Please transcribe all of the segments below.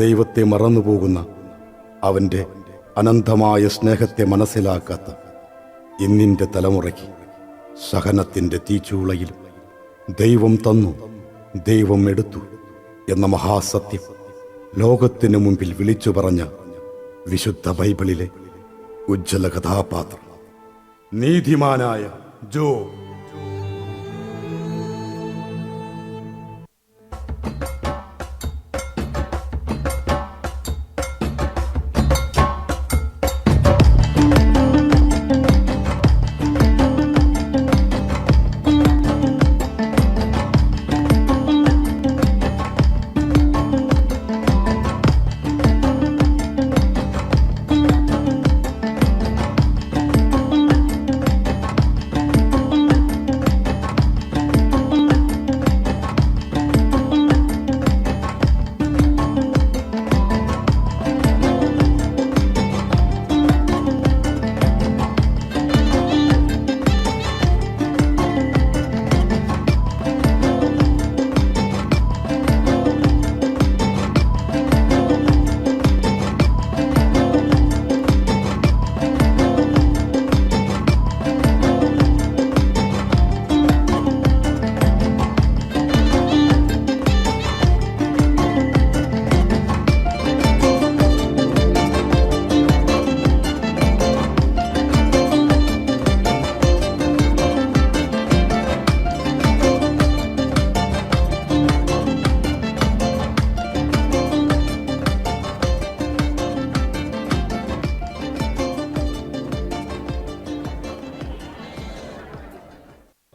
ദൈവത്തെ മറന്നുപോകുന്ന, അവൻ്റെ അനന്തമായ സ്നേഹത്തെ മനസ്സിലാക്കാത്ത ഇന്നിൻ്റെ തലമുറയ്ക്ക് സഹനത്തിൻ്റെ തീച്ചൂളയിലും ദൈവം തന്നു, ദൈവം എടുത്തു എന്ന മഹാസത്യം ലോകത്തിനു മുമ്പിൽ വിളിച്ചു പറഞ്ഞ വിശുദ്ധ ബൈബിളിലെ ഉജ്ജ്വല കഥാപാത്രം നീതിമാനായ ജോബ്.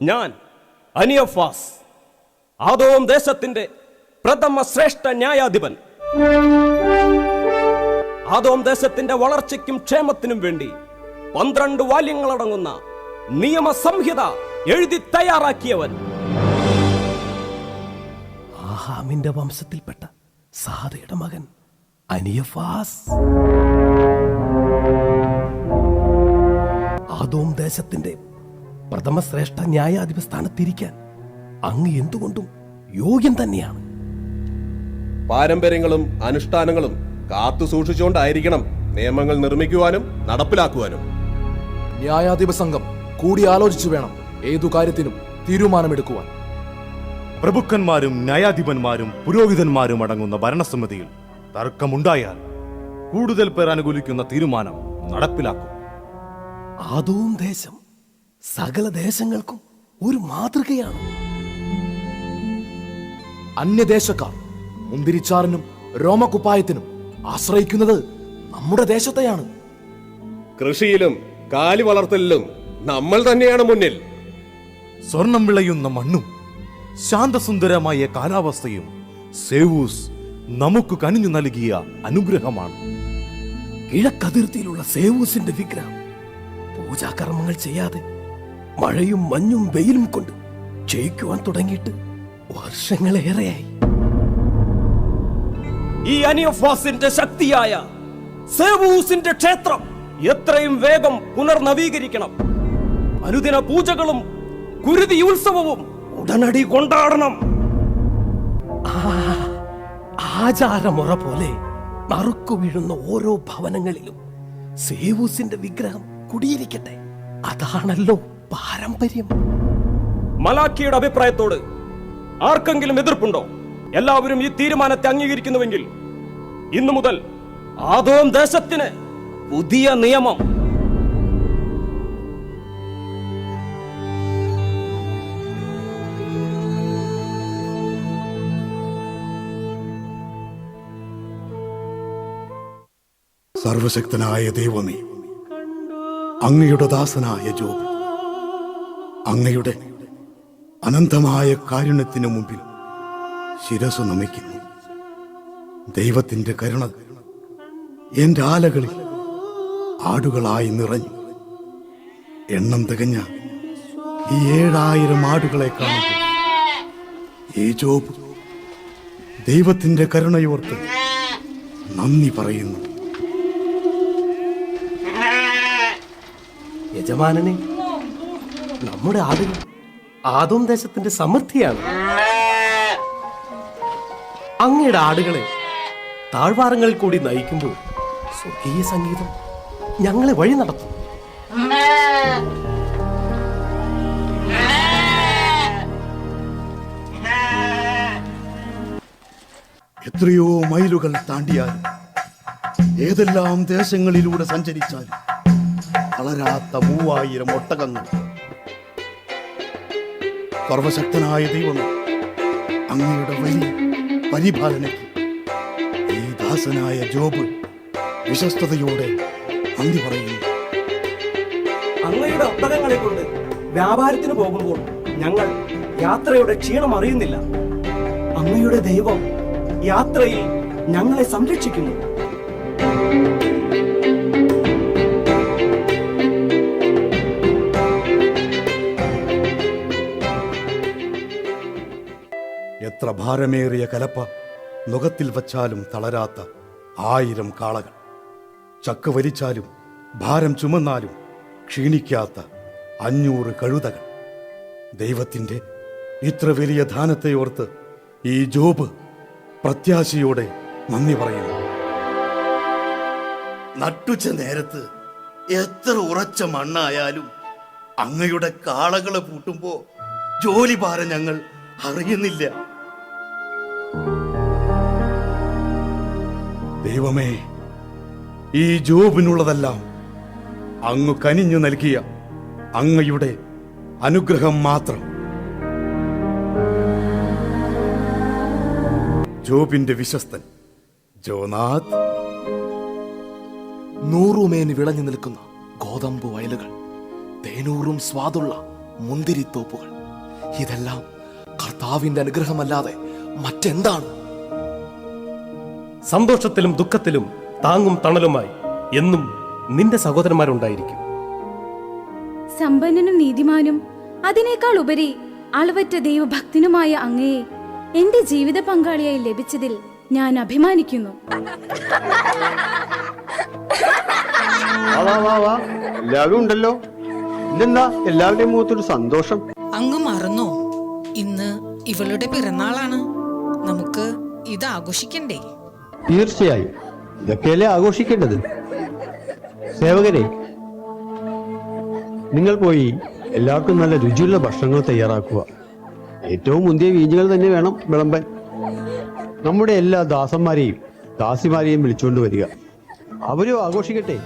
ഞാൻ അനിയഫാസ്, ആദോം ദേശത്തിന്റെ പ്രഥമ ശ്രേഷ്ഠ ന്യായാധിപൻ. ആദോം ദേശത്തിന്റെ വളർച്ചയ്ക്കും ക്ഷേമത്തിനും വേണ്ടി 12 വാല്യങ്ങളടങ്ങുന്ന നിയമസംഹിത എഴുതി തയ്യാറാക്കിയവൻ. ആഹാമിന്റെ വംശത്തിൽപ്പെട്ട സാദയുടെ മകൻ അനിയഫാസ്. ആദോം ദേശത്തിന്റെ പ്രഥമ ശ്രേഷ്ഠ ന്യായാധിപ സ്ഥാനത്തിരിക്കാൻ അങ്ങ് എന്തുകൊണ്ടും യോഗ്യൻ തന്നെയാണ്. പാരമ്പര്യങ്ങളും അനുഷ്ഠാനങ്ങളും കാത്തു സൂക്ഷിച്ചുകൊണ്ടായിരിക്കണം നിയമങ്ങൾ നിർമ്മിക്കുവാനും നടപ്പിലാക്കുവാനും. ന്യായാധിപ സംഘം കൂടിയാലോചിച്ചു വേണം ഏതു കാര്യത്തിനും തീരുമാനമെടുക്കുവാൻ. പ്രഭുക്കന്മാരും ന്യായാധിപന്മാരും പുരോഹിതന്മാരും അടങ്ങുന്ന ഭരണസമിതിയിൽ തർക്കമുണ്ടായാൽ കൂടുതൽ പേർ അനുകൂലിക്കുന്ന തീരുമാനം നടപ്പിലാക്കും. ആദോം ദേശം സകല ദേശങ്ങൾക്കും ഒരു മാതൃകയാണ്. അന്യദേശക്കാർ മുന്തിരിച്ചാറിനും രോമകുപ്പായത്തിനും ആശ്രയിക്കുന്നത് നമ്മുടെ ദേശത്തെയാണ്. കൃഷിയിലും കാലി വളർത്തലിലും നമ്മൾ തന്നെയാണ് മുന്നിൽ. സ്വർണം വിളയുന്ന മണ്ണും ശാന്തസുന്ദരമായ കാലാവസ്ഥയും സേവൂസ് നമുക്ക് കനിഞ്ഞു നൽകിയ അനുഗ്രഹമാണ്. കിഴക്കതിർത്തിയിലുള്ള സേവൂസിന്റെ വിഗ്രഹം പൂജാകർമ്മങ്ങൾ ചെയ്യാതെ മഴയും മഞ്ഞും വെയിലും കൊണ്ട് ക്ഷയിക്കുവാൻ തുടങ്ങിയിട്ട് വർഷങ്ങളേറെയായി. ഈ അനിയഫാസിന്റെ ശക്തിയായ സേവൂസിന്റെ ക്ഷേത്രം എത്രയും വേഗം പുനർനവീകരിക്കണം. അനുദിന പൂജകളും കുരുതി ഉത്സവവും ഉടനടി കൊണ്ടാടണം. ആചാരമുറ പോലെ നറുക്കു വീഴുന്ന ഓരോ ഭവനങ്ങളിലും സേവൂസിന്റെ വിഗ്രഹം കുടിയിരിക്കട്ടെ. അതാണല്ലോ പാരമ്പര്യം. മലാക്കിയുടെ അഭിപ്രായത്തോട് ആർക്കെങ്കിലും എതിർപ്പുണ്ടോ? എല്ലാവരും ഈ തീരുമാനത്തെ അംഗീകരിക്കുന്നുവെങ്കിൽ ഇന്നു മുതൽ ആദോം ദേശത്തിന് പുതിയ നിയമം. സർവശക്തനായ ദൈവമേ, അങ്ങയുടെ ദാസനായ ജോബ് അങ്ങയുടെ അനന്തമായ കാരുണ്യത്തിനു മുമ്പിൽ ശിരസു നമിക്കുന്നു. ദൈവത്തിന്റെ കരുണ എന്റെ ആലകളിൽ ആടുകളായി നിറഞ്ഞു. എണ്ണം തികഞ്ഞ ഈ 7000 ആടുകളെ കാണുമ്പോൾ ഈ ജോബ് ദൈവത്തിന്റെ കരുണയോർത്ത് നന്ദി പറയുന്നു. യജമാനനെ, നമ്മുടെ ആടുകൾ ആദോം ദേശത്തിന്റെ സമൃദ്ധിയാണ്. അങ്ങയുടെ ആടുകളെ താഴ്വാരങ്ങളിൽ കൂടി നയിക്കുമ്പോൾ സ്വർഗീയ സംഗീതം ഞങ്ങളെ വഴി നടത്തും. എത്രയോ മൈലുകൾ താണ്ടിയാലും ഏതെല്ലാം ദേശങ്ങളിലൂടെ സഞ്ചരിച്ചാലും വളരാത്ത 3000 ഒട്ടകങ്ങൾ. സർവശക്തനായ ദൈവമേ, അങ്ങയുടെ വലിയ പരിപാലനയ്ക്ക് ഈ ദാസനായ ജോബ് വിശ്വസ്തയോടെ നന്ദി പറയുന്നു. അങ്ങയുടെ ഒട്ടകങ്ങളെ കൊണ്ട് വ്യാപാരത്തിന് പോകുമ്പോൾ ഞങ്ങൾ യാത്രയുടെ ക്ഷീണം അറിയുന്നില്ല. അങ്ങയുടെ ദൈവം യാത്രയിൽ ഞങ്ങളെ സംരക്ഷിക്കുന്നു. എത്ര ഭാരമേറിയ കലപ്പ നുകത്തിൽ വച്ചാലും തളരാത്ത 1000 കാളകൾ, ചക്ക വലിച്ചാലും ഭാരം ചുമന്നാലും ക്ഷീണിക്കാത്ത 500 കഴുതകൾ. ദൈവത്തിൻ്റെ ഇത്ര വലിയ ദാനത്തെ ഓർത്ത് ഈ ജോബ് പ്രത്യാശയോടെ നന്ദി പറയുന്നു. നട്ടുച്ച നേരത്ത് എത്ര ഉറച്ച മണ്ണായാലും അങ്ങയുടെ കാളകളെ പൂട്ടുമ്പോ ജോലി ഭാരം ഞങ്ങൾ അറിയുന്നില്ല. ദൈവമേ, ഈ ജോബിനുള്ളതെല്ലാം അങ്ങ് കനിഞ്ഞു നൽകിയ അങ്ങയുടെ അനുഗ്രഹം മാത്രം. ജോബിന്റെ വിശ്വസ്തൻ ജോനാഥ്. 100 മേനി വിളഞ്ഞു നിൽക്കുന്ന ഗോതമ്പ് വയലുകൾ, തേനൂറും സ്വാദുള്ള മുന്തിരിത്തോപ്പുകൾ, ഇതെല്ലാം കർത്താവിന്റെ അനുഗ്രഹമല്ലാതെ മറ്റെന്താണ്? സന്തോഷത്തിലും ദുഃഖത്തിലും താങ്ങും തണലുമായി എന്നും നിന്റെ സഹോദരന്മാരുണ്ടായിരിക്കും. സമ്പന്നനും നീതിമാനും അതിനേക്കാൾ ഉപരി അളവറ്റ ദൈവഭക്തനുമായ അങ്ങയെ എന്റെ ജീവിത പങ്കാളിയായി ലഭിച്ചതിൽ ഞാൻ അഭിമാനിക്കുന്നു. എല്ലാവരും ഉണ്ടല്ലോ. ഇതെന്താ എല്ലാവരുടെയും മുഖത്തൊരു സന്തോഷം? അങ്ങ് മറന്നോ? ഇന്ന് ഇവളുടെ പിറന്നാളാണ്. നമുക്ക് ഇത് ആഘോഷിക്കണ്ടേ? തീർച്ചയായും, ഇതൊക്കെയല്ലേ ആഘോഷിക്കേണ്ടത്. സേവകരെ, നിങ്ങൾ പോയി എല്ലാവർക്കും നല്ല രുചിയുള്ള ഭക്ഷണങ്ങൾ തയ്യാറാക്കുക. ഏറ്റവും മുന്തിയ വീഞ്ഞുകൾ തന്നെ വേണം വിളമ്പാൻ. നമ്മുടെ എല്ലാ ദാസന്മാരെയും ദാസിമാരെയും വിളിച്ചുകൊണ്ട് വരിക. അവരും ആഘോഷിക്കട്ടെ.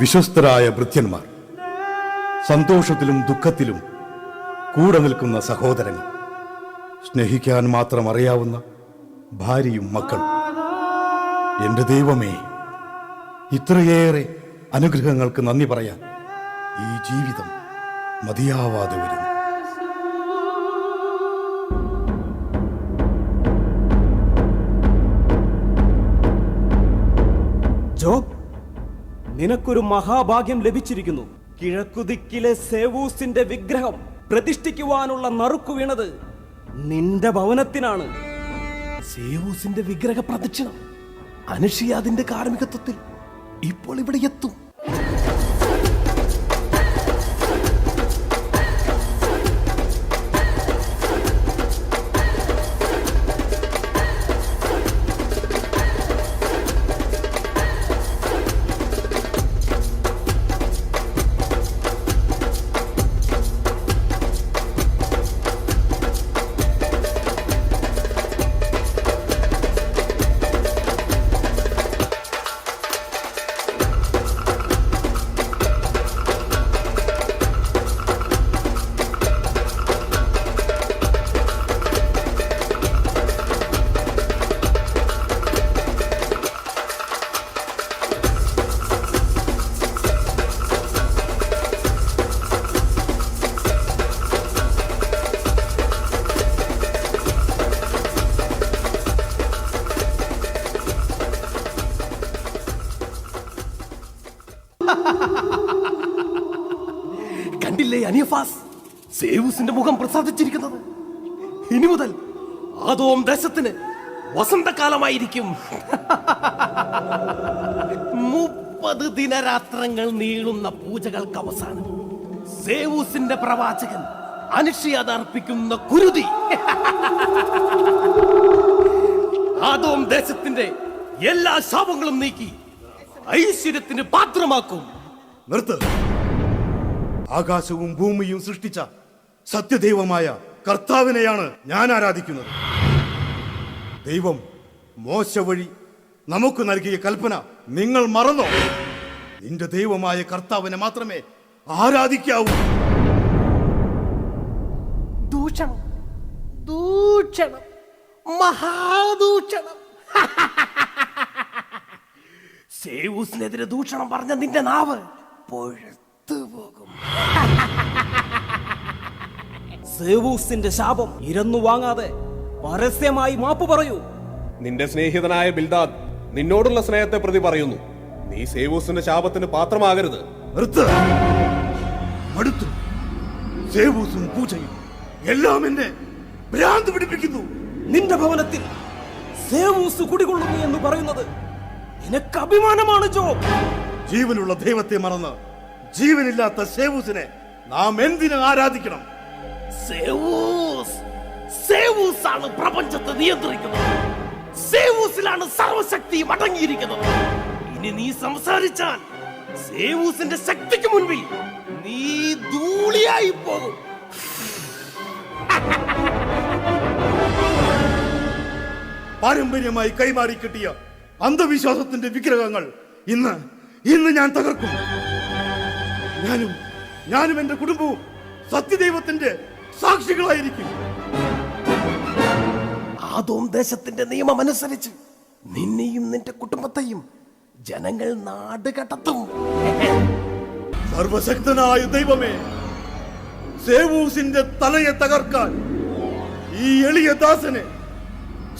വിശ്വസ്തരായ ഭൃത്യന്മാർ, സന്തോഷത്തിലും ദുഃഖത്തിലും കൂടെ നിൽക്കുന്ന സഹോദരങ്ങൾ, സ്നേഹിക്കാൻ മാത്രം അറിയാവുന്ന ഭാര്യയും മക്കളും. എന്റെ ദൈവമേ, ഇത്രയേറെ അനുഗ്രഹങ്ങൾക്ക് നന്ദി പറയാൻ ഈ ജീവിതം മതിയാവാതെ വരുന്നു. ജോബ്, നിനക്കൊരു മഹാഭാഗ്യം ലഭിച്ചിരിക്കുന്നു. കിഴക്കുദിക്കിലെ സേവൂസിന്റെ വിഗ്രഹം പ്രതിഷ്ഠിക്കുവാനുള്ള നറുക്കു വീണത് നിന്റെ ഭവനത്തിനാണ്. സേവൂസിന്റെ വിഗ്രഹ പ്രദക്ഷിണം അനുഷിയാദിന്റെ കാർമ്മികത്വത്തിൽ ഇപ്പോൾ ഇവിടെ എത്തും. കണ്ടില്ലേ അനിയഫാസ്, സേവൂസിന്റെ മുഖം പ്രസാദിച്ചിരിക്കുന്നത്. ഇനി മുതൽ ആദോം ദേശത്തിന് വസന്തകാലമായിരിക്കും. 30 ദിനരാത്രങ്ങൾ നീളുന്ന പൂജകൾക്ക് അവസാനം സേവൂസിന്റെ പ്രവാചകൻ അനുഷ്യാദ് അർപ്പിക്കുന്ന കുരുതി ആദോം ദേശത്തിന്റെ എല്ലാ ശാപങ്ങളും നീക്കി ഐശ്വര്യത്തിന് പാത്രമാക്കും. നിർത്ത്. ആകാശവും ഭൂമിയും സൃഷ്ടിച്ച സത്യദൈവമായ കർത്താവിനെയാണ് ഞാൻ ആരാധിക്കുന്നത്. ദൈവം മോശ വഴി നമുക്ക് നൽകിയ കൽപ്പന നിങ്ങൾ മറന്നോ? നിന്റെ ദൈവമായ കർത്താവിനെ മാത്രമേ ആരാധിക്കാവൂ. ദൂഷണം, ദൂഷണം, മഹാദൂഷണം. സേവൂസിനെതിരെ ദൂഷണം പറഞ്ഞ നിന്റെ നാവ് പൊഴുത്തു പോകും. സേവൂസിന്റെ ശാപം ഇരന്നു വാങ്ങാതെ പരസ്യമായി മാപ്പ് പറയൂ. നിന്റെ സ്നേഹിതനായ ബിൽദാദ് നിന്നോടുള്ള സ്നേഹത്തെ പ്രതി പറയുന്നു. നീ സേവൂസിന്റെ ശാപത്തിന് പാത്രമാകരുത്. നിർത്ത്. മടുത്തു. സേവൂസും പൂജയും എല്ലാം എന്നെ ഭ്രാന്ത് പിടിപ്പിക്കുന്നു. നിന്റെ ഭവനത്തിൽ സേവൂസ് കുടികൊള്ളുന്നു എന്ന് പറയുന്നത് നിനക്ക് അഭിമാനമാണ് ജോബ്. ജീവനുള്ള ദൈവത്തെ മറന്ന് ജീവനില്ലാത്ത സേവൂസിനെ നാം എന്തിനു ആരാധിക്കണം? സേവൂസ്, സേവൂസാണ് പ്രപഞ്ചത്തെ നിയന്ത്രിക്കുന്നത്. സേവൂസിലാണ് സർവശക്തിയും അടങ്ങിയിരിക്കുന്നത്. ഇനി നീ സംസാരിച്ചാൽ സേവൂസിന്റെ ശക്തിക്ക് മുൻപിൽ നീ ധൂളിയായി പോകും. പാരമ്പര്യമായി കൈമാറി കിട്ടിയ അന്ധവിശ്വാസത്തിന്റെ വിഗ്രഹങ്ങൾ ഇന്ന് ഞാൻ തകർക്കും. ഞാനും എന്റെ കുടുംബവും സത്യദൈവത്തിന്റെ സാക്ഷികളായിരിക്കും. ആദോം ദേശത്തിന്റെ നിയമം അനുസരിച്ച് നിന്നെയും നിന്റെ കുടുംബത്തെയും ജനങ്ങൾ നാട് കടത്തും. സർവശക്തനായ ദൈവമേ, സേവൂസിന്റെ തലയെ തകർക്കാൻ ഈ എളിയ ദാസനെ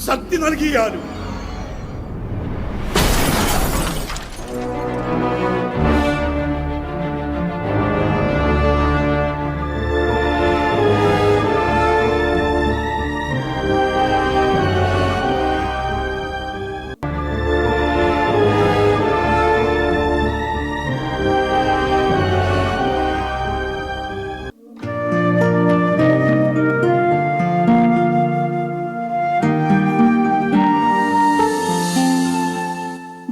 ശക്തി നൽകിയാലും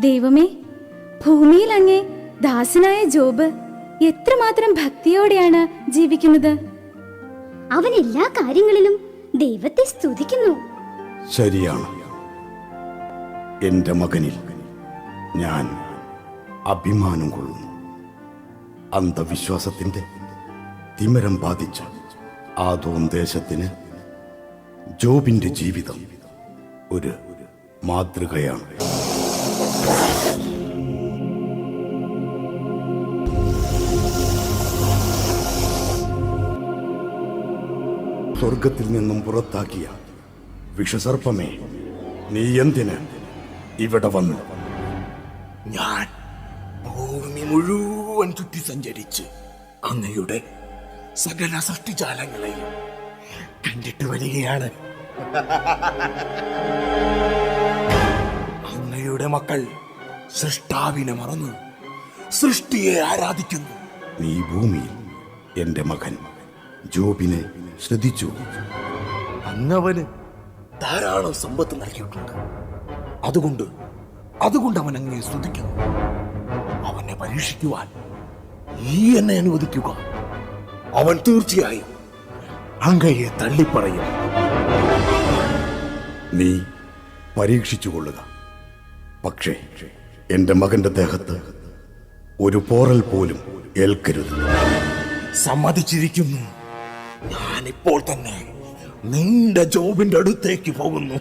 ദൈവമേ, ഭൂമിയിൽ അങ്ങേ ദാസനായ ജോബ് എത്രമാത്രം ഭക്തിയോടെയാണ് ജീവിക്കുന്നത്. അവൻ എല്ലാ കാര്യങ്ങളിലും ദൈവത്തെ സ്തുതിക്കുന്നു. ശരിയാണ്. എന്റെ മകനിൽ ഞാൻ അഭിമാനം കൊള്ളുന്നു. അന്ധവിശ്വാസത്തിന്റെ തിമിരം ബാധിച്ച ആദോം ദേശത്തിന് ജോബിന്റെ ജീവിതം ഒരു മാതൃകയാണ്. സ്വർഗത്തിൽ നിന്നും പുറത്താക്കിയ വിഷസർപ്പമേ, നീ എന്തിന് ഇവിടെ വന്നു? ഞാൻ ഭൂമി മുഴുവൻ ചുറ്റി സഞ്ചരിച്ച് അങ്ങയുടെ സകല സൃഷ്ടിജാലങ്ങളെയും കണ്ടിട്ട് വരികയാണ്. അങ്ങയുടെ മക്കൾ സൃഷ്ടാവിനെ മറന്നു സൃഷ്ടിയെ ആരാധിക്കുന്നു. നീ ഭൂമിയിൽ എന്റെ മകൻ ജോബിനെ ശ്രദ്ധിച്ചു. അങ്ങവന് ധാരാളം സമ്പത്ത് നൽകിയിട്ടുണ്ട്. അതുകൊണ്ട് അവൻ അങ്ങയെ സ്തുതിക്കുന്നു. അവനെ പരീക്ഷിക്കുവാൻ ഈ എന്നെ അനുവദിക്കുക. അവൻ തീർച്ചയായും അങ്ങയെ തള്ളിപ്പറയും. നീ പരീക്ഷിച്ചുകൊള്ളുക. പക്ഷേ എന്റെ മകന്റെ ദേഹത്ത് ഒരു പോറൽ പോലും ഏൽക്കരുത്. സമ്മതിച്ചിരിക്കുന്നു. ഞാനിപ്പോൾ തന്നെ നിന്റെ ജോബിന്റെ അടുത്തേക്ക് പോകുന്നു.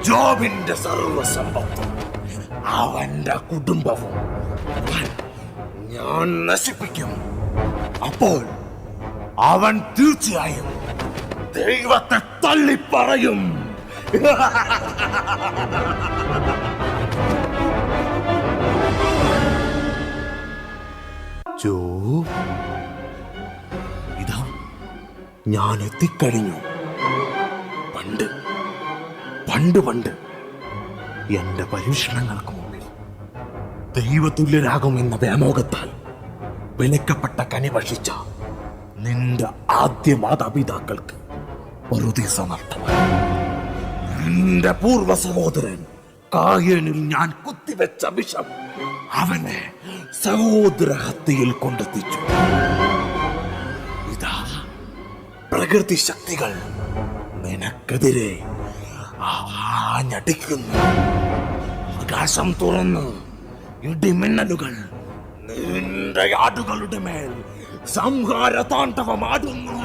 ജോബിന്റെ സർവസമ്പത്തും അവന്റെ കുടുംബവും ഞാൻ നശിപ്പിക്കും. അപ്പോൾ അവൻ തീർച്ചയായും ദൈവത്തെ തള്ളിപ്പറയും. ജോബ്, ഇതാ ഞാൻ എത്തിക്കഴിഞ്ഞു. പണ്ട് എന്റെ പരീക്ഷണങ്ങൾക്ക് മുമ്പിൽ ദൈവതുല്യരാകുമെന്ന വ്യാമോഹത്താൽ വിലക്കപ്പെട്ട കനി ഭക്ഷിച്ച നിന്റെ ആദ്യ മാതാപിതാക്കൾക്ക് വെറുതെ സമർത്ഥമായി. നിന്റെ പൂർവ്വ സഹോദരൻ കായനിൽ ഞാൻ കുത്തിവെച്ച വിഷം അവനെ സഹോദര ഹത്യയിൽ കൊണ്ടെത്തിച്ചു. ഇതാ പ്രകൃതി ശക്തികൾ നിനക്കെതിരെ ആഞ്ഞടിക്കുന്നു. ആകാശം തുറന്ന് ഇടിമിന്നലുകൾ നിന്റെ ആടുകളുടെ മേൽ സംഹാര താണ്ഡവമാടുന്നു.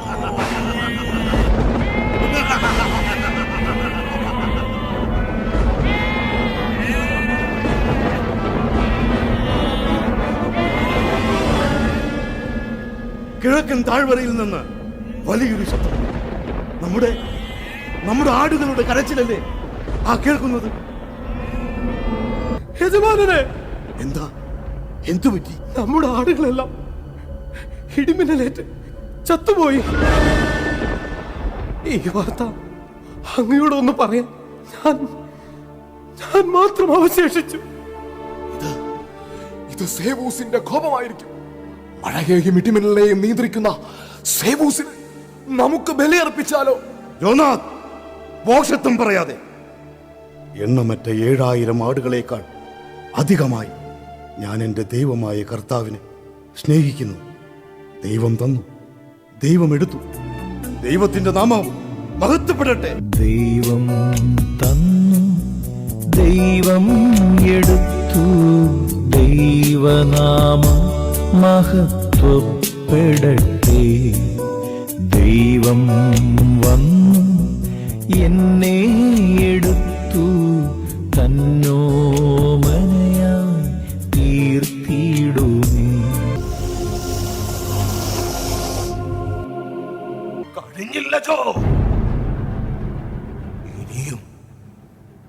കിഴക്കൻ താഴ്വരയിൽ നിന്ന് വലിയൊരു ശബ്ദം. നമ്മുടെ ആടുകളുടെ കരച്ചിലല്ലേ ആ കേൾക്കുന്നത്? യജമാനനെ, എന്താ? എന്തുപറ്റി? നമ്മുടെ ആടുകളെല്ലാം ഇടിമിന്നലേറ്റ് ചത്തുപോയി. ഈ വാർത്ത അങ്ങയോടൊന്ന് പറയാൻ ഞാൻ മാത്രം അവശേഷിച്ചു. ഇത് സേവൂസിന്റെ കോപമായിരിക്കും. മഴയെയും ഇടിമിന്നലിനെയും നിയന്ത്രിക്കുന്ന സേവൂസിന് നമുക്ക് ബലിയർപ്പിച്ചാലോ? ജോനാഥ്, മോക്ഷത്വം പറയാതെ. എണ്ണമറ്റ 7000 ആടുകളേക്കാൾ അധികമായി ഞാൻ എൻ്റെ ദൈവമായ കർത്താവിനെ സ്നേഹിക്കുന്നു. ദൈവം തന്നു, ദൈവം എടുത്തു. ദൈവത്തിന്റെ നാമം മഹത്വപ്പെടട്ടെ. ദൈവം തന്നു, ദൈവം എടുത്തു, ദൈവനാമം മഹത്വപ്പെടട്ടെ. ദൈവം വന്നു എന്നെ എടുത്തു, തന്നോമനയായി തീർത്തിടുമേ. കഴിഞ്ഞില്ല ജോ. ഇനിയും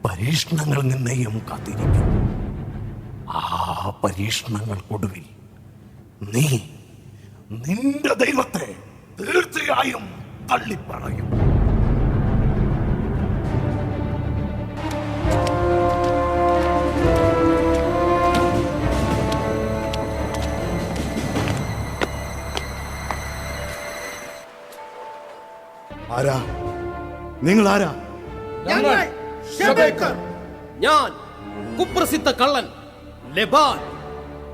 പരീക്ഷണങ്ങൾ നിന്നെയും കാത്തിരിക്കും. ആ പരീക്ഷണങ്ങൾക്കൊടുവിൽ നീ നിന്റെ ദൈവത്തെ തീർച്ചയായും തള്ളിപ്പറയും. ആരാ നിങ്ങൾ? ആരാ? ഞാൻ കുപ്രസിദ്ധ കള്ളൻ ലെബാൻ.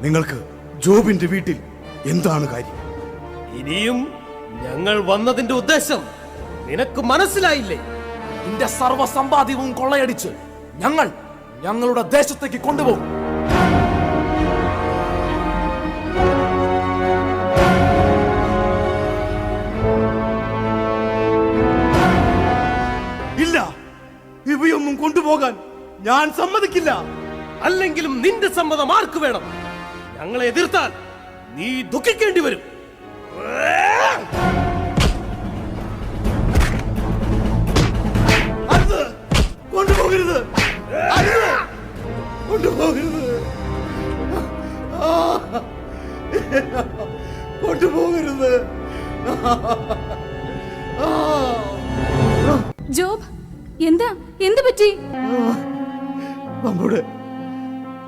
നിങ്ങൾക്ക് ജോബിന്റെ വീട്ടിൽ എന്താണ് കാര്യം? ഇനിയും ഞങ്ങൾ വന്നതിന്റെ ഉദ്ദേശം നിനക്ക് മനസ്സിലായില്ലേ? നിന്റെ സർവ്വസമ്പാദ്യവും കൊള്ളയടിച്ച് ഞങ്ങൾ ഞങ്ങളുടെ ദേശത്തേക്ക് കൊണ്ടുപോകും. ഇല്ല, ഇവയൊന്നും കൊണ്ടുപോകാൻ ഞാൻ സമ്മതിക്കില്ല. അല്ലെങ്കിലും നിന്റെ സമ്മതം ആർക്ക് വേണം? ഞങ്ങളെ എതിർത്താൽ നീ ദുഃഖിക്കേണ്ടി വരും. അത് കൊണ്ടുപോകരുത്, അത് കൊണ്ടുപോകരുത്, കൊണ്ടുപോകരുത്. ജോബ്, എന്താ എന്ത് പറ്റി?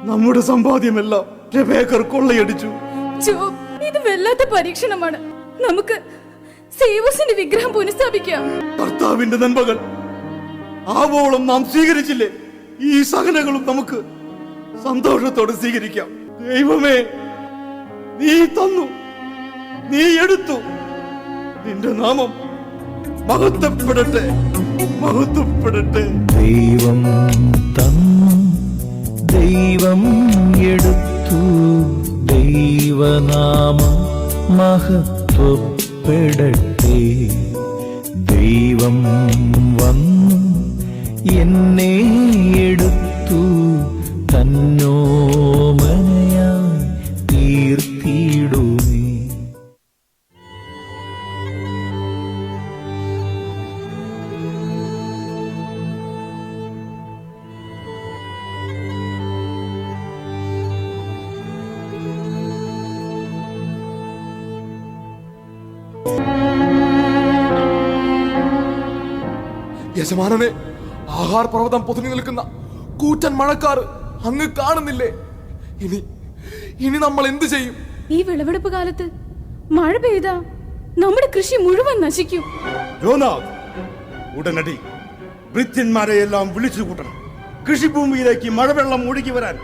നമ്മുടെ സമ്പാദ്യമെല്ലാം രബേക്കർ കൊള്ളയടിച്ചു. ജോബ്, ഇത് വല്ലാത്ത പരീക്ഷണമാണ്. നമുക്ക് സേവൂസിന്റെ വിഗ്രഹം പുനഃസ്ഥാപിക്കാം. കർത്താവിന്റെ നന്മകൾ ആവോളം നാം സ്വീകരിച്ചില്ലേ? ഈ സഹനങ്ങളും നമുക്ക് സന്തോഷത്തോടെ സ്വീകരിക്കാം. ദൈവമേ, നീ തന്നു, നീ എടുത്തു, നിന്റെ നാമം മഹത്വപ്പെടട്ടെ, മഹത്വപ്പെടട്ടെ. ദൈവം തന്നു, ദൈവം എടുത്തു, ദൈവനാമം മഹത്വപ്പെടട്ടെ. ദൈവം വന്നു എന്നെ എടുത്തു, തന്നോമനയായി തീർത്തിടുമേ. യജമാനനെ, ആഹാർ പർവ്വതം പൊതിഞ്ഞു നിൽക്കുന്ന കൂറ്റൻ മഴക്കാർ അങ്ങ് കാണുന്നില്ലേ? ഇനി നമ്മൾ എന്ത് ചെയ്യും? ഈ വിളവെടുപ്പ് കാലത്ത് മഴ പെയ്താ നമ്മുടെ കൃഷി മുഴുവൻ നശിക്കും. യോനാഥ്, ഉടനടി ഭൃത്യന്മാരെയെല്ലാം വിളിച്ചു കൂട്ടണം. കൃഷിഭൂമിയിലേക്ക് മഴവെള്ളം ഒഴുകി വരാൻ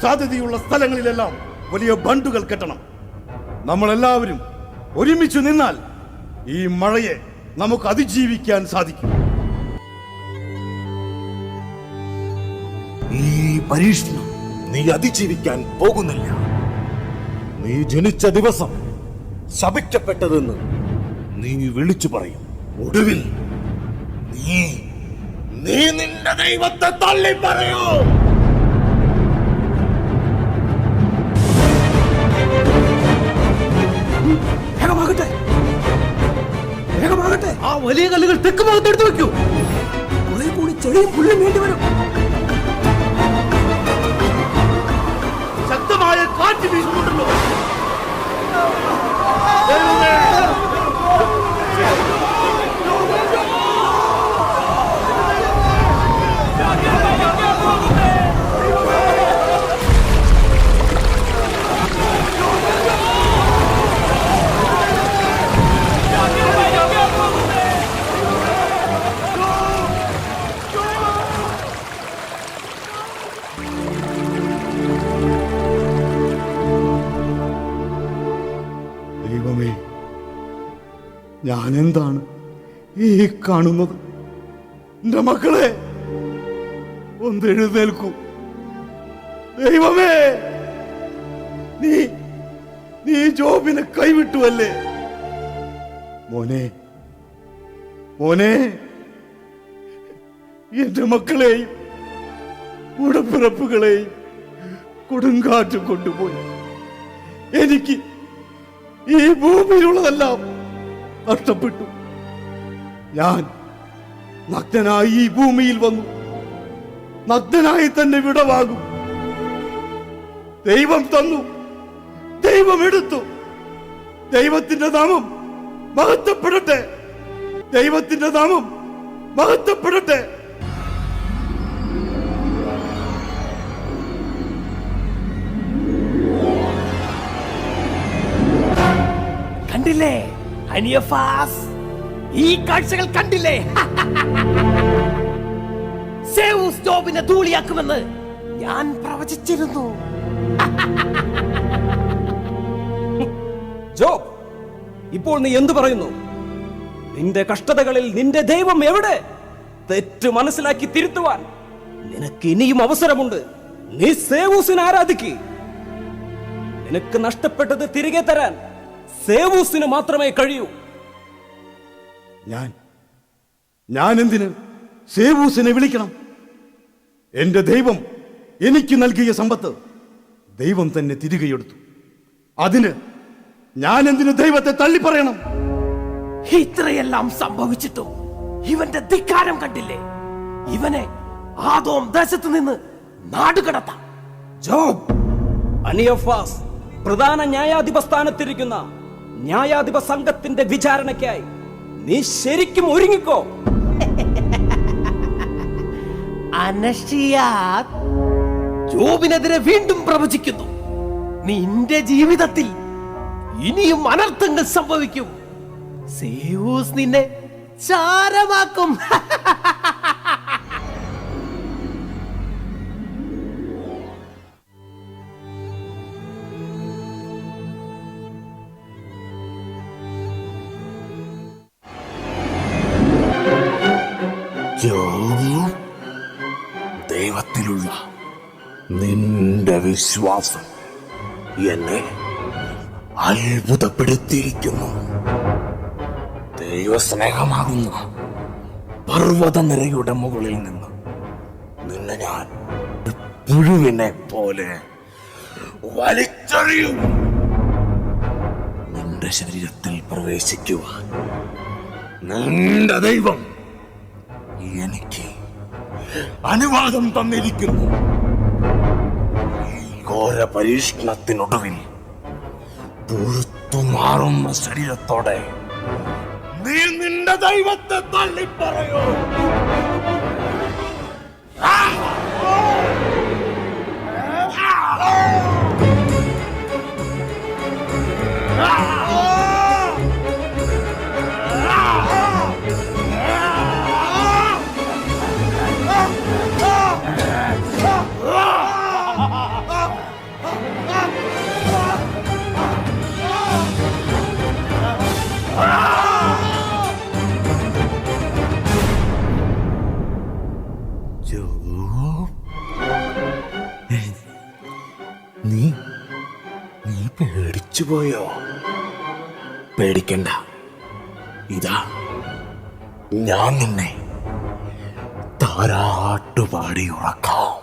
സാധ്യതയുള്ള സ്ഥലങ്ങളിലെല്ലാം വലിയ ബണ്ടുകൾ കെട്ടണം. നമ്മളെല്ലാവരും ഒരുമിച്ചു നിന്നാൽ ഈ മഴയെ നമുക്ക് അതിജീവിക്കാൻ സാധിക്കും. ഈ പരീക്ഷണം നീ അതിജീവിക്കാൻ പോകുന്നില്ല. നീ ജനിച്ച ദിവസം ശപിക്കപ്പെട്ടതെന്ന് നീ വിളിച്ചു പറയും. ഒടുവിൽ നീ നിന്റെ ദൈവത്തെ തള്ളി പറയൂ. ആ വലിയ കല്ലുകൾ തെക്ക് ഭാഗത്ത് എടുത്തു വെക്കൂ. കുറെ കൂടി ചെടിയും പുല്ലും വേണ്ടി വരും. ശക്തമായ കാറ്റ് വീശുന്നുണ്ടല്ലോ. ദൈവമേ, ഞാനെന്താണ് ഈ കാണുന്നത്? എന്റെ മക്കളെ, ഒന്ന് എഴുന്നേൽക്കൂ. ദൈവമേ, നീ ജോബിനെ കൈവിട്ടുവല്ലേ? മോനെ, എന്റെ മക്കളെയും ഉടപ്പിറപ്പുകളെയും കൊടുങ്കാറ്റ് കൊണ്ടുപോയി. എനിക്ക് ഈ ഭൂമിയിലുള്ളതെല്ലാം നഷ്ടപ്പെട്ടു. ഞാൻ നഗ്നനായി ഈ ഭൂമിയിൽ വന്നു. നഗ്നനായി തന്നെ വിടവാകും. ദൈവം തന്നു, ദൈവം എടുത്തു. ദൈവത്തിന്റെ നാമം മഹത്വപ്പെടട്ടെ, ദൈവത്തിന്റെ നാമം മഹത്വപ്പെടട്ടെ. കണ്ടില്ലേ അനിയഫാസ്, ഈ കാഴ്ചകൾ കണ്ടില്ലേ? സേവൂസ് ജോബിനെ ധൂളിയാക്കുമെന്ന് ഞാൻ പ്രവചിച്ചിരുന്നു. ജോബ്, ഇപ്പോൾ നീ എന്തു പറയുന്നു? നിന്റെ കഷ്ടതകളിൽ നിന്റെ ദൈവം എവിടെ? തെറ്റ് മനസ്സിലാക്കി തിരുത്തുവാൻ നിനക്ക് ഇനിയും അവസരമുണ്ട്. നീ സേവൂസിനെ ആരാധിക്ക്. നിനക്ക് നഷ്ടപ്പെട്ടത് തിരികെ തരാൻ സേവൂസിന് മാത്രമേ കഴിയൂ. ഞാൻ എന്തിന് സേവൂസിനെ വിളിക്കണം? എന്റെ ദൈവം എനിക്ക് നൽകിയ സമ്പത്ത് ദൈവം തന്നെ തിരികെ എടുത്തു. അതിന് ഞാൻ എന്തിനു ദൈവത്തെ തള്ളി പറയണം? ഇത്രയെല്ലാം സംഭവിച്ചിട്ടും ഇവന്റെ ധിക്കാരം കണ്ടില്ലേ? ഇവനെ ആദോം ദേശത്ത് നിന്ന് നാടുകടത്താം. ജോബ്, അനിയോഫാസ് പ്രധാന ന്യായാധിപ സ്ഥാനത്തിരിക്കുന്ന ന്യായാധിപ സംഘത്തിന്റെ വിചാരണയ്ക്കായി നീ ശരിക്കും ഒരുങ്ങിക്കോ. അനഷ്യാത് ജോബിനെതിരെ വീണ്ടും പ്രവചിക്കുന്നു. നിന്റെ ജീവിതത്തിൽ ഇനിയും അനർത്ഥങ്ങൾ സംഭവിക്കും. സേവൂസ് നിന്നെ ചാരമാക്കും. ദൈവത്തിലുള്ള നിന്റെ വിശ്വാസം എന്നെ അത്ഭുതപ്പെടുത്തിയിരിക്കുന്നു. ദൈവസ്നേഹമാകുന്ന പർവ്വതനിരയുടെ മുകളിൽ നിന്ന് നിന്നെ ഞാൻ ഒരു പുഴുവിനെ പോലെ വലിച്ചെറിയും. നിന്റെ ശരീരത്തിൽ പ്രവേശിക്കുവാൻ നിന്റെ ദൈവം എനിക്ക് അനുവാദം തന്നിരിക്കുന്നു. ഈ ഘോര പരീക്ഷണത്തിനൊടുവിൽ പുറത്തുമാറുന്ന ശരീരത്തോടെ നീ നിന്റെ ദൈവത്തെ തള്ളിപ്പറയോ? നീ പേടിച്ചുപോയോ? പേടിക്കണ്ട, ഇതാ ഞാൻ നിന്നെ താരാട്ടുപാടി ഉറക്കാം.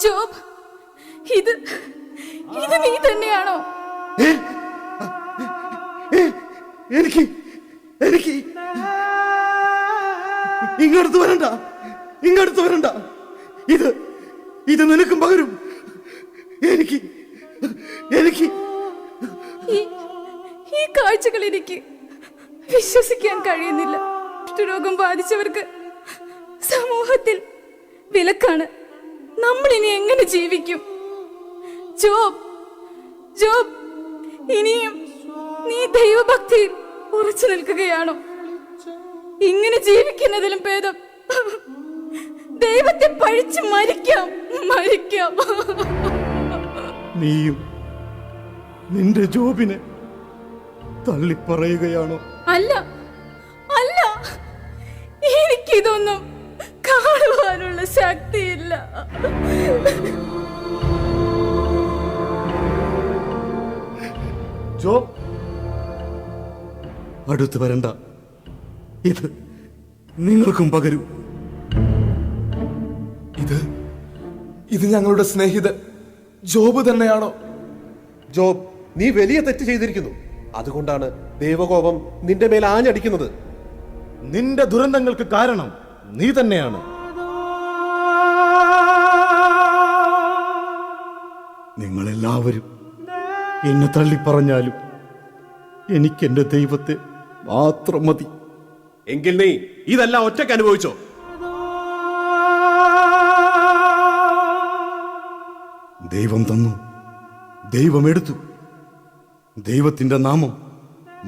ജോബ്, ഇത് നീ തന്നെയാണോ? എനിക്ക് ഇങ്ങടുത്ത് വരണ്ട. ഇത് നിനക്കും പകരും. എനിക്ക് ഈ കാഴ്ചകൾ എനിക്ക് വിശ്വസിക്കാൻ കഴിയുന്നില്ല. കുഷ്ഠരോഗം ബാധിച്ചവർക്ക് സമൂഹത്തിൽ വിലക്കാണ്. നമ്മൾ ഇനി എങ്ങനെ ജീവിക്കും? ജോബ്, ഇനിയും നീ ദൈവഭക്തിയിൽ ഉറച്ചു നിൽക്കുകയാണോ? ഇങ്ങനെ ജീവിക്കുന്നതിലും ഭേദം ദൈവത്തെ പഴിച്ച് മരിക്കാം. നീയും നിന്റെ ജോബിനെ തള്ളിപ്പറയുകയാണോ? അല്ല, എനിക്കിതൊന്നും കാണുവാനുള്ള ശക്തിയില്ല. ജോബ്, അടുത്ത് വരണ്ട. ഇത് നിങ്ങൾക്കും പകരും. ഇത് ഞങ്ങളുടെ സ്നേഹിതൻ ജോബ് തന്നെയാണോ? ജോബ്, നീ വലിയ തെറ്റ് ചെയ്തിരിക്കുന്നു. അതുകൊണ്ടാണ് ദൈവകോപം നിന്റെ മേൽ ആഞ്ഞടിക്കുന്നത്. നിന്റെ ദുരന്തങ്ങൾക്ക് കാരണം നീ തന്നെയാണ്. നിങ്ങളെല്ലാവരും എന്നെ തള്ളിപ്പറഞ്ഞാലും എനിക്കെന്റെ ദൈവത്തെ മാത്രം മതി. എങ്കിൽ നീ ഇതെല്ലാം ഒറ്റയ്ക്ക് അനുഭവിച്ചോ? ദൈവം തന്നു, ദൈവം എടുത്തു. ദൈവത്തിന്റെ നാമം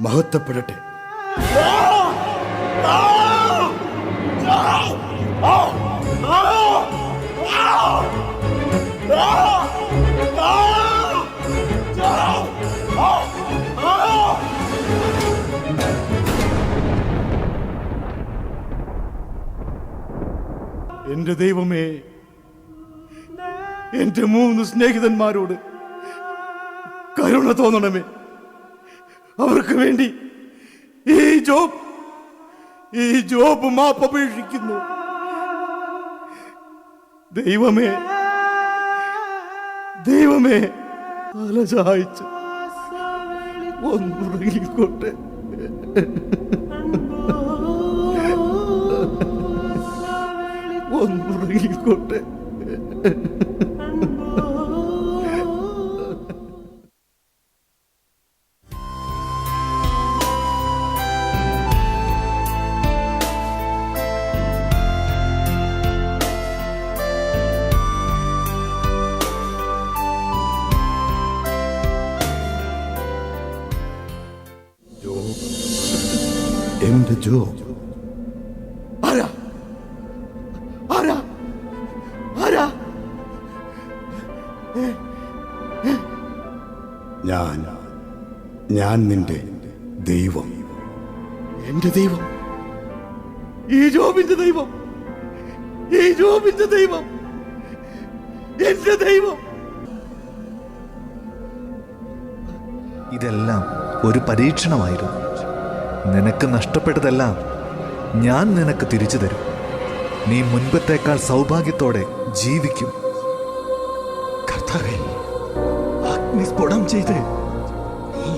മഹത്വപ്പെടട്ടെ. എന്റെ ദൈവമേ, എന്റെ 3 സ്നേഹിതന്മാരോട് കരുണ തോന്നണമേ. അവർക്ക് വേണ്ടി ഈ ജോബ് മാപ്പപേക്ഷിക്കുന്നു. ദൈവമേ, തല ചായ്ച്ച് ഒന്നുറങ്ങിക്കോട്ടെ. ഒന്നുറങ്ങിക്കോട്ടെ. എന്റെ ജോബ് ആരാ? ഞാൻ നിന്റെ ദൈവം. എന്റെ ദൈവം, ഈ ജോബിന്റെ ദൈവം, എന്റെ ദൈവം. ഇതെല്ലാം ഒരു പരീക്ഷണമായിരുന്നു. നിനക്ക് നഷ്ടപ്പെട്ടതെല്ലാം ഞാൻ നിനക്ക് തിരിച്ചു തരും. നീ മുൻപത്തേക്കാൾ സൗഭാഗ്യത്തോടെ ജീവിക്കും. കർത്താവേ, അഗ്നിസ്ഫോടം ചെയ്ത് നീ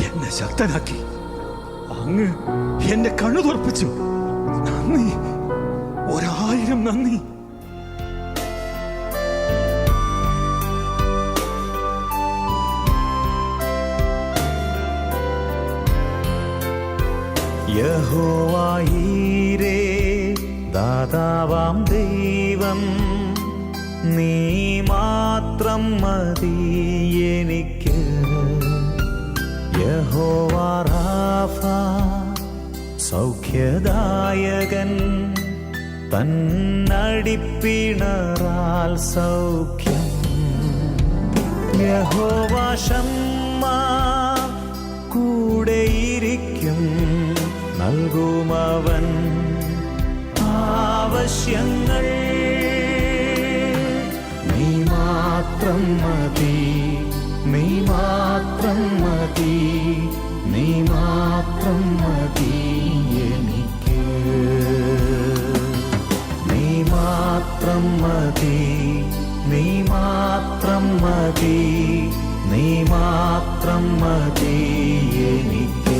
എന്നെ ശക്തനാക്കി. അങ്ങ് എന്റെ കണ്ണു തുറപ്പിച്ചു. നന്ദി, 1000 നന്ദി. യഹോവയീരേ, ദാതാവാം ദൈവം, നീ മാത്രം മതി എനിക്ക്. യഹോവ റാഫ, സൗഖ്യദായകൻ, തന്നടിപ്പിണറാൽ സൗഖ്യം. യഹോവ ശമ്മ, കൂടെയിരിക്കും, നൽകുമവൻ ആവശ്യങ്ങൾ. നീ മാത്രം മതി, നീ മാത്രം മതി, നീ മാത്രം മതി എനിക്ക്. നീ മാത്രം മതി, നീ മാത്രം മതി, നീ മാത്രം മതി എനിക്ക്.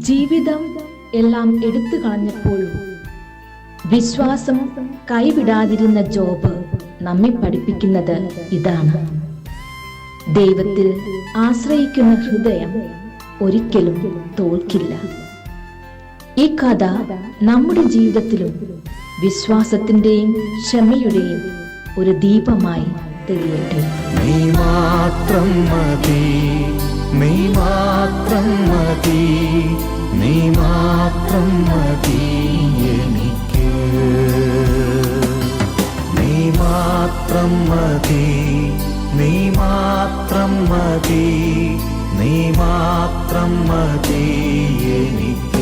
ജീവിതം എല്ലാം എടുത്തു കളഞ്ഞപ്പോഴും വിശ്വാസം കൈവിടാതിരുന്ന ജോബ് നമ്മെ പഠിപ്പിക്കുന്നത് ഇതാണ്: ദൈവത്തിൽ ആശ്രയിക്കുന്ന ഹൃദയം ഒരിക്കലും തോൽക്കില്ല. ഈ കഥ നമ്മുടെ ജീവിതത്തിലും വിശ്വാസത്തിന്റെയും ക്ഷമയുടെയും ഒരു ദീപമായി തെളിയട്ടെ. നീ മാത്രം മതി, നീ മാത്രം മതി, നീ മാത്രം മതി എനിക്ക്. നീ മാത്രം മതി, നീ മാത്രം മതി, നീ മാത്രം മതി എനിക്ക്.